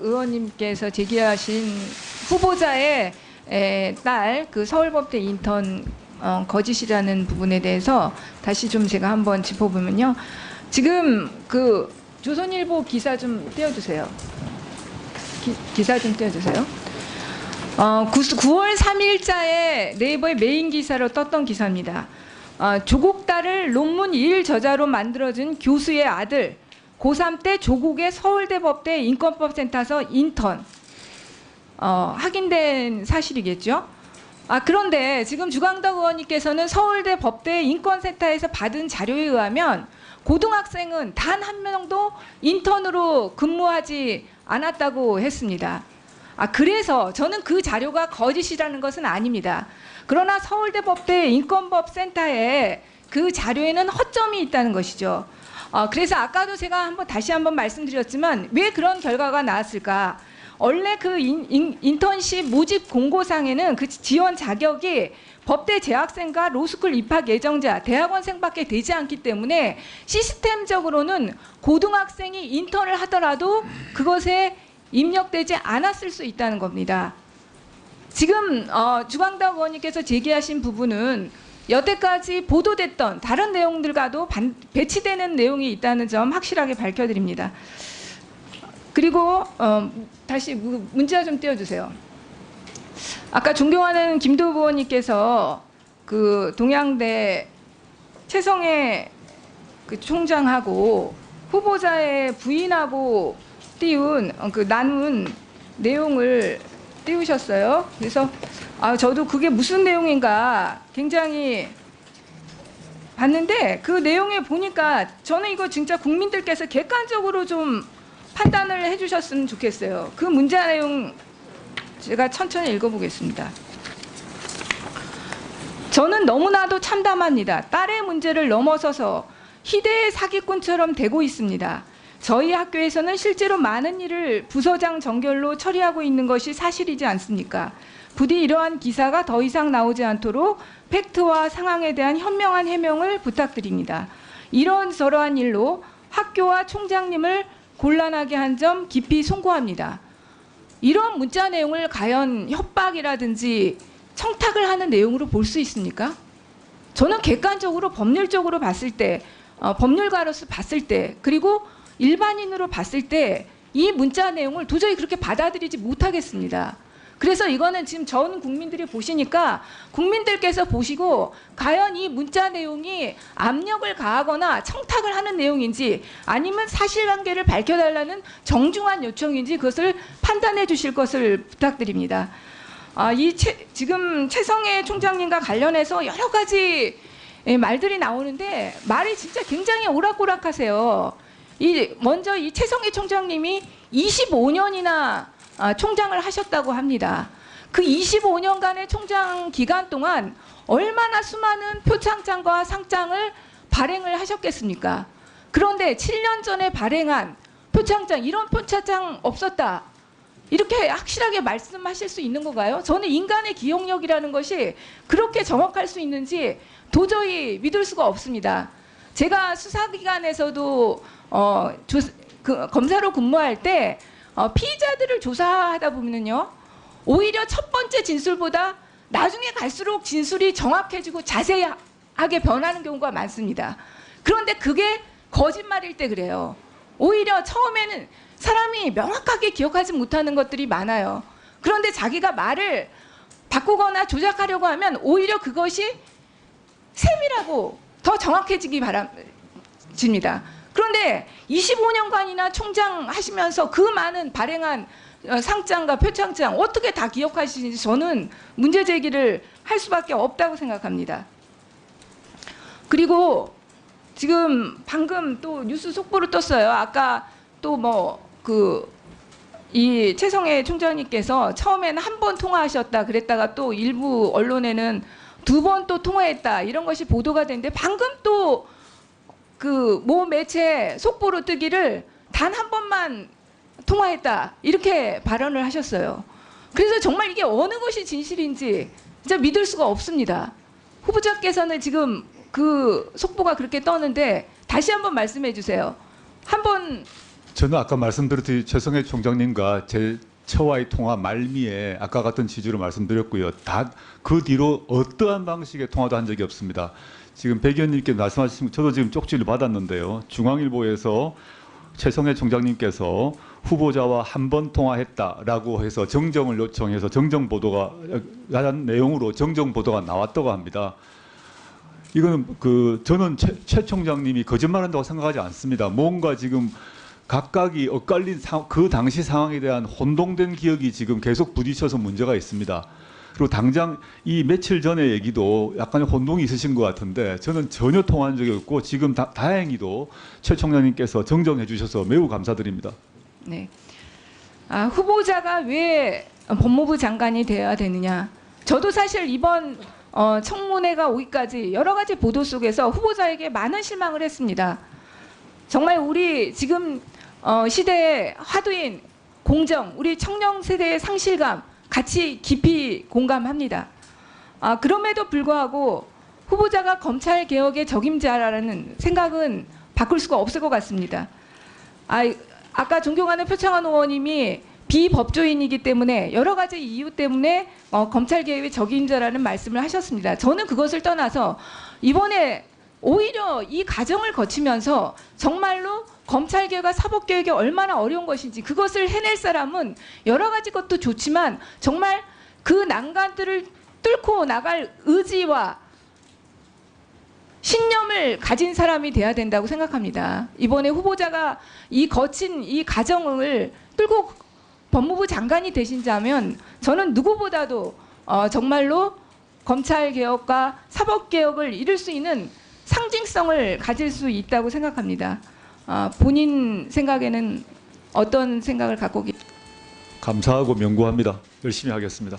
의원님께서 제기하신 후보자의 딸 그 서울법대 인턴 거짓이라는 부분에 대해서 다시 좀 제가 한번 짚어보면요. 지금 그 조선일보 기사 좀 띄워주세요. 기사 좀 띄워주세요. 9월 3일자에 네이버의 메인 기사로 떴던 기사입니다. 조국 딸을 논문 1 저자로 만들어준 교수의 아들, 고3 때 조국의 서울대 법대 인권법센터에서 인턴. 확인된 사실이겠죠. 그런데 지금 주광덕 의원님께서는 서울대 법대 인권센터에서 받은 자료에 의하면 고등학생은 단 한 명도 인턴으로 근무하지 않았다고 했습니다. 그래서 저는 그 자료가 거짓이라는 것은 아닙니다. 그러나 서울대 법대 인권법센터에 그 자료에는 허점이 있다는 것이죠. 그래서 아까도 제가 다시 한번 말씀드렸지만 왜 그런 결과가 나왔을까? 원래 그 인턴십 모집 공고상에는 그 지원 자격이 법대 재학생과 로스쿨 입학 예정자, 대학원생밖에 되지 않기 때문에 시스템적으로는 고등학생이 인턴을 하더라도 그것에 입력되지 않았을 수 있다는 겁니다. 지금 주광덕 의원님께서 제기하신 부분은 여태까지 보도됐던 다른 내용들과도 배치되는 내용이 있다는 점 확실하게 밝혀드립니다. 그리고 다시 문자 좀 띄워주세요. 아까 존경하는 김도우 의원님께서 그 동양대 최성해 그 총장하고 후보자의 부인하고 띄운 나눈 내용을 띄우셨어요. 그래서 저도 그게 무슨 내용인가 굉장히 봤는데 그 내용에 보니까 저는 이거 진짜 국민들께서 객관적으로 좀 판단을 해주셨으면 좋겠어요. 그 문자 내용 제가 천천히 읽어보겠습니다. 저는 너무나도 참담합니다. 딸의 문제를 넘어서서 희대의 사기꾼처럼 되고 있습니다. 저희 학교에서는 실제로 많은 일을 부서장 정결로 처리하고 있는 것이 사실이지 않습니까? 부디 이러한 기사가 더 이상 나오지 않도록 팩트와 상황에 대한 현명한 해명을 부탁드립니다. 이런저러한 일로 학교와 총장님을 곤란하게 한 점 깊이 송구합니다. 이런 문자 내용을 과연 협박이라든지 청탁을 하는 내용으로 볼 수 있습니까? 저는 객관적으로 법률적으로 봤을 때, 법률가로서 봤을 때, 그리고 일반인으로 봤을 때 이 문자 내용을 도저히 그렇게 받아들이지 못하겠습니다. 그래서 이거는 지금 전 국민들이 보시니까 국민들께서 보시고 과연 이 문자 내용이 압력을 가하거나 청탁을 하는 내용인지 아니면 사실관계를 밝혀달라는 정중한 요청인지 그것을 판단해 주실 것을 부탁드립니다. 지금 최성해 총장님과 관련해서 여러 가지 말들이 나오는데 말이 진짜 굉장히 오락고락하세요. 먼저 이 최성해 총장님이 25년이나 총장을 하셨다고 합니다. 그 25년간의 총장 기간 동안 얼마나 수많은 표창장과 상장을 발행을 하셨겠습니까? 그런데 7년 전에 발행한 표창장, 이런 표창장 없었다. 이렇게 확실하게 말씀하실 수 있는 건가요? 저는 인간의 기억력이라는 것이 그렇게 정확할 수 있는지 도저히 믿을 수가 없습니다. 제가 수사기관에서도 검사로 근무할 때 피의자들을 조사하다 보면요, 오히려 첫 번째 진술보다 나중에 갈수록 진술이 정확해지고 자세하게 변하는 경우가 많습니다. 그런데 그게 거짓말일 때 그래요. 오히려 처음에는 사람이 명확하게 기억하지 못하는 것들이 많아요. 그런데 자기가 말을 바꾸거나 조작하려고 하면 오히려 그것이 세밀하고 더 정확해지기 바랍니다. 그런데 25년간이나 총장 하시면서 그 많은 발행한 상장과 표창장 어떻게 다 기억하시는지 저는 문제 제기를 할 수밖에 없다고 생각합니다. 그리고 지금 방금 또 뉴스 속보로 떴어요. 아까 또 이 최성해 총장님께서 처음에는 한 번 통화하셨다 그랬다가 또 일부 언론에는 2번 또 통화했다 이런 것이 보도가 됐는데 방금 또 그 모 매체 속보로 뜨기를 단 한 번만 통화했다 이렇게 발언을 하셨어요. 그래서 정말 이게 어느 것이 진실인지 진짜 믿을 수가 없습니다. 후보자께서는 지금 그 속보가 그렇게 떴는데 다시 한번 말씀해 주세요. 한번 저는 아까 말씀드렸듯이 최성해 총장님과 제 처와의 통화 말미에 아까 같은 취지로 말씀드렸고요. 다 그 뒤로 어떠한 방식의 통화도 한 적이 없습니다. 지금 백 의원님께 말씀하신 저도 지금 쪽지를 받았는데요. 중앙일보에서 최성해 총장님께서 후보자와 한 번 통화했다라고 해서 정정을 요청해서 정정 보도가 야한 내용으로 정정 보도가 나왔다고 합니다. 이거는 저는 최 총장님이 거짓말한다고 생각하지 않습니다. 뭔가 지금 각각이 엇갈린 그 당시 상황에 대한 혼동된 기억이 지금 계속 부딪혀서 문제가 있습니다. 그리고 당장 이 며칠 전의 얘기도 약간의 혼동이 있으신 것 같은데 저는 전혀 통화한 적이 없고 지금 다행히도 최 총장님께서 정정해 주셔서 매우 감사드립니다. 네. 후보자가 왜 법무부 장관이 되어야 되느냐. 저도 사실 이번 청문회가 오기까지 여러 가지 보도 속에서 후보자에게 많은 실망을 했습니다. 정말 우리 지금 시대의 화두인 공정, 우리 청년 세대의 상실감 같이 깊이 공감합니다. 그럼에도 불구하고 후보자가 검찰 개혁의 적임자라는 생각은 바꿀 수가 없을 것 같습니다. 아까 존경하는 표창원 의원님이 비법조인이기 때문에 여러 가지 이유 때문에 검찰 개혁의 적임자라는 말씀을 하셨습니다. 저는 그것을 떠나서 이번에 오히려 이 과정을 거치면서 정말로 검찰 개혁과 사법 개혁이 얼마나 어려운 것인지 그것을 해낼 사람은 여러 가지 것도 좋지만 정말 그 난간들을 뚫고 나갈 의지와 신념을 가진 사람이 돼야 된다고 생각합니다. 이번에 후보자가 이 거친 이 과정을 뚫고 법무부 장관이 되신다면 저는 누구보다도 정말로 검찰 개혁과 사법 개혁을 이룰 수 있는 상징성을 가질 수 있다고 생각합니다. 본인 생각에는 어떤 생각을 갖고 계십니까? 감사하고 명구합니다. 열심히 하겠습니다.